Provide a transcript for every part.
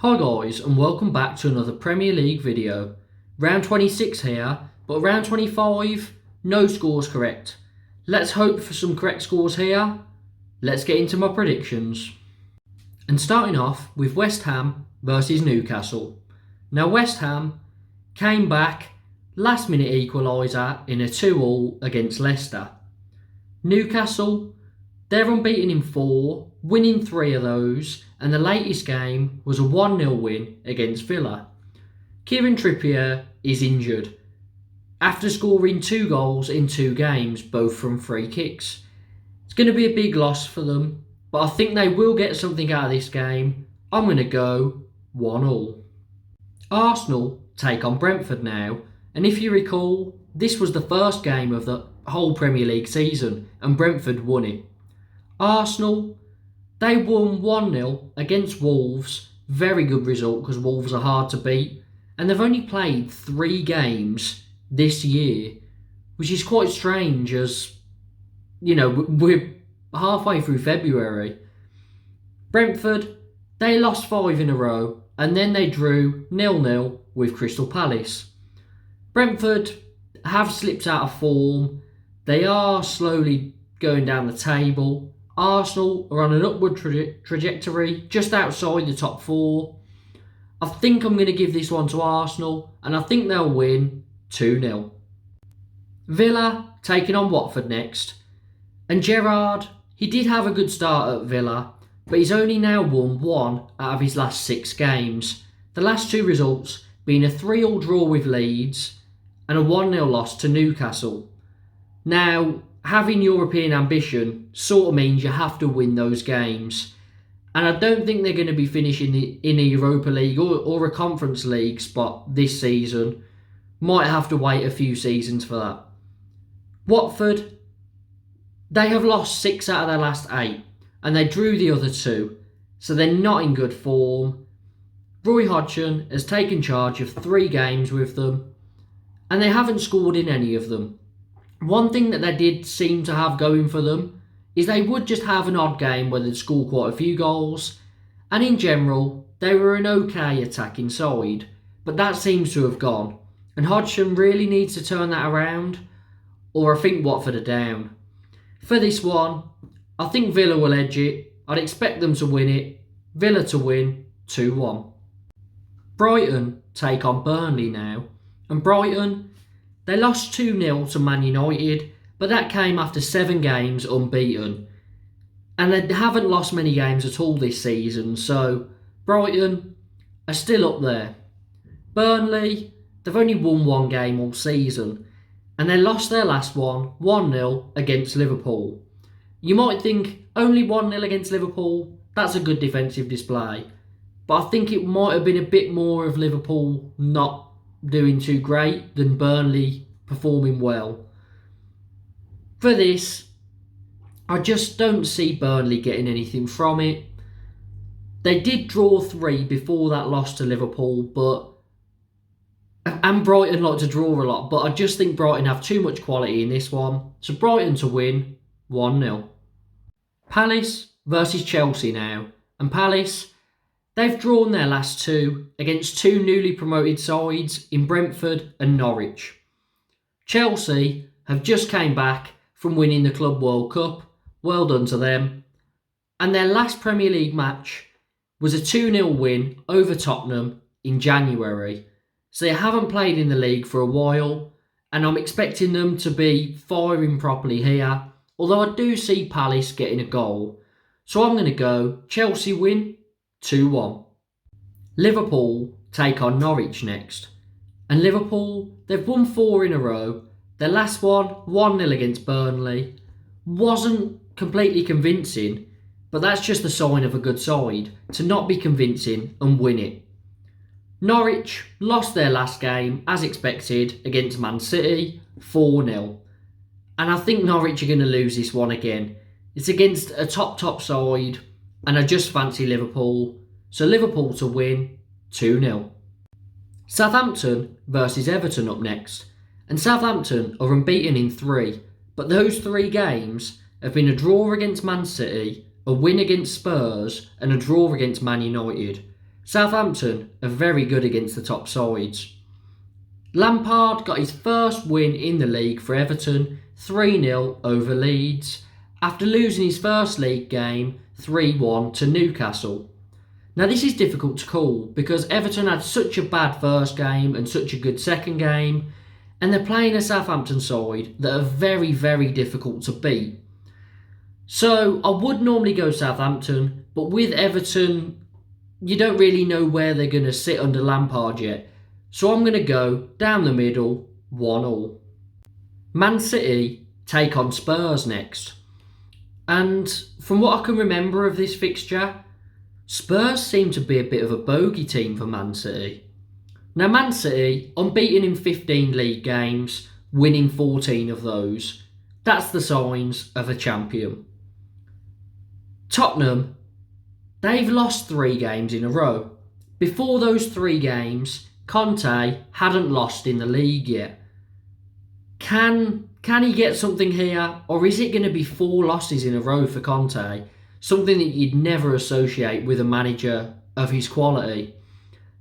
Hi guys, and welcome back to another Premier League video. Round 26 here, but round 25, no scores correct. Let's hope for some correct scores here. Let's get into my predictions. And starting off with West Ham versus Newcastle. Now West Ham came back, last minute equaliser in a 2-2 against Leicester. Newcastle, they're unbeaten in 4, winning 3 of those, and the latest game was a 1-0 win against Villa. Kieran Trippier is injured after scoring 2 goals in 2 games, both from free kicks. It's going to be a big loss for them, but I think they will get something out of this game. I'm going to go 1-1. Arsenal take on Brentford now, and if you recall, this was the first game of the whole Premier League season, and Brentford won it. Arsenal, they won 1-0 against Wolves. Very good result because Wolves are hard to beat. And they've only played 3 games this year, which is quite strange as, we're halfway through February. Brentford, they lost 5 in a row and then they drew 0-0 with Crystal Palace. Brentford have slipped out of form. They are slowly going down the table. Arsenal are on an upward trajectory, just outside the top 4. I think I'm going to give this one to Arsenal, and I think they'll win 2-0. Villa taking on Watford next. And Gerrard, he did have a good start at Villa, but he's only now won 1 out of his last 6 games. The last 2 results being a 3-3 draw with Leeds and a 1-0 loss to Newcastle. Now, having European ambition sort of means you have to win those games. And I don't think they're going to be finishing in a Europa League or a Conference League spot this season. Might have to wait a few seasons for that. Watford, they have lost 6 out of their last 8 and they drew the other 2. So they're not in good form. Roy Hodgson has taken charge of 3 games with them and they haven't scored in any of them. One thing that they did seem to have going for them is they would just have an odd game where they'd score quite a few goals, and in general they were an okay attacking side, but that seems to have gone, and Hodgson really needs to turn that around, or I think Watford are down. For this one, I think Villa will edge it. I'd expect them to win it. Villa to win 2-1. Brighton take on Burnley now, and Brighton, they lost 2-0 to Man United, but that came after 7 games unbeaten. And they haven't lost many games at all this season, so Brighton are still up there. Burnley, they've only won 1 game all season, and they lost their last one 1-0 against Liverpool. You might think, only 1-0 against Liverpool, that's a good defensive display. But I think it might have been a bit more of Liverpool not doing too great than Burnley performing well. For this, I just don't see Burnley getting anything from it. They did draw 3 before that loss to Liverpool, and Brighton like to draw a lot, but I just think Brighton have too much quality in this one. So Brighton to win 1-0. Palace versus Chelsea now, and Palace, they've drawn their last 2 against 2 newly promoted sides in Brentford and Norwich. Chelsea have just came back from winning the Club World Cup. Well done to them. And their last Premier League match was a 2-0 win over Tottenham in January. So they haven't played in the league for a while, and I'm expecting them to be firing properly here, although I do see Palace getting a goal. So I'm going to go Chelsea win 2-1. Liverpool take on Norwich next. And Liverpool, they've won 4 in a row. Their last one, 1-0 against Burnley. Wasn't completely convincing, but that's just the sign of a good side, to not be convincing and win it. Norwich lost their last game, as expected, against Man City, 4-0. And I think Norwich are going to lose this one again. It's against a top side, and I just fancy Liverpool. So Liverpool to win 2-0. Southampton versus Everton up next. And Southampton are unbeaten in 3, but those 3 games have been a draw against Man City, a win against Spurs and a draw against Man United. Southampton are very good against the top sides. Lampard got his first win in the league for Everton, 3-0 over Leeds, after losing his first league game 3-1 to Newcastle. Now this is difficult to call because Everton had such a bad first game and such a good second game, and they're playing a Southampton side that are very, very difficult to beat. So I would normally go Southampton, but with Everton, you don't really know where they're going to sit under Lampard yet. So I'm going to go down the middle, 1-1. Man City take on Spurs next. And from what I can remember of this fixture, Spurs seem to be a bit of a bogey team for Man City. Now Man City, unbeaten in 15 league games, winning 14 of those. That's the signs of a champion. Tottenham, they've lost 3 games in a row. Before those 3 games, Conte hadn't lost in the league yet. Can he get something here, or is it going to be 4 losses in a row for Conte? Something that you'd never associate with a manager of his quality.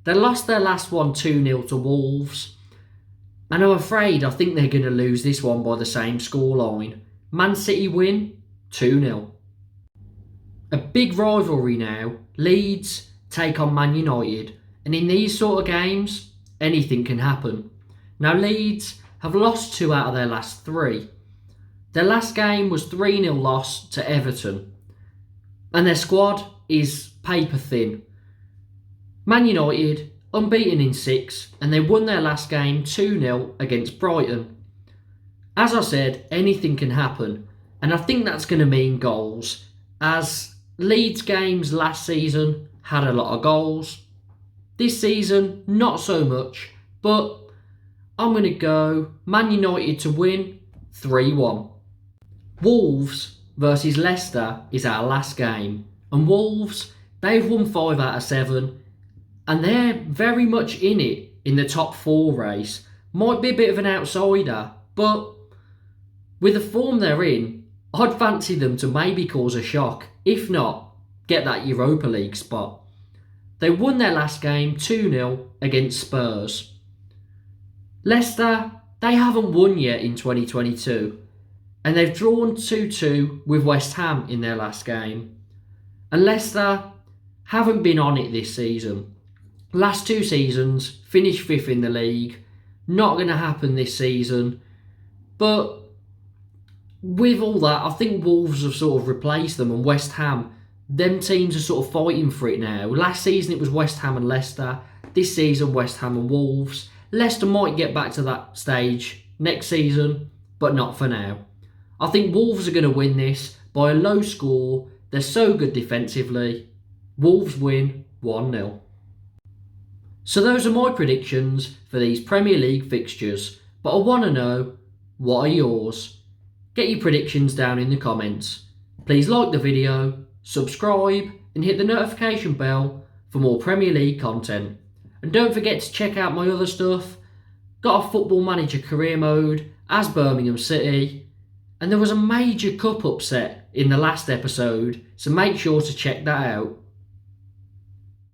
They lost their last one 2-0 to Wolves, and I think they're going to lose this one by the same scoreline. Man City win 2-0. A big rivalry now, Leeds take on Man United, and in these sort of games, anything can happen. Now Leeds have lost 2 out of their last 3. Their last game was 3-0 loss to Everton, and their squad is paper thin. Man United, unbeaten in 6, and they won their last game 2-0 against Brighton. As I said, anything can happen, and I think that's going to mean goals, as Leeds games last season had a lot of goals. This season, not so much, but I'm going to go Man United to win 3-1. Wolves versus Leicester is our last game, and Wolves, they've won 5 out of 7, and they're very much in it in the top 4 race. Might be a bit of an outsider, but with the form they're in, I'd fancy them to maybe cause a shock. If not, get that Europa League spot. They won their last game 2-0 against Spurs. Leicester, they haven't won yet in 2022, and they've drawn 2-2 with West Ham in their last game. And Leicester haven't been on it this season. Last 2 seasons, finished 5th in the league. Not going to happen this season. But with all that, I think Wolves have sort of replaced them, and West Ham, them teams are sort of fighting for it now. Last season it was West Ham and Leicester. This season West Ham and Wolves. Leicester might get back to that stage next season, but not for now. I think Wolves are going to win this by a low score. They're so good defensively. Wolves win 1-0. So those are my predictions for these Premier League fixtures, but I want to know, what are yours? Get your predictions down in the comments. Please like the video, subscribe and hit the notification bell for more Premier League content. And don't forget to check out my other stuff. Got a Football Manager career mode as Birmingham City, and there was a major cup upset in the last episode, so make sure to check that out.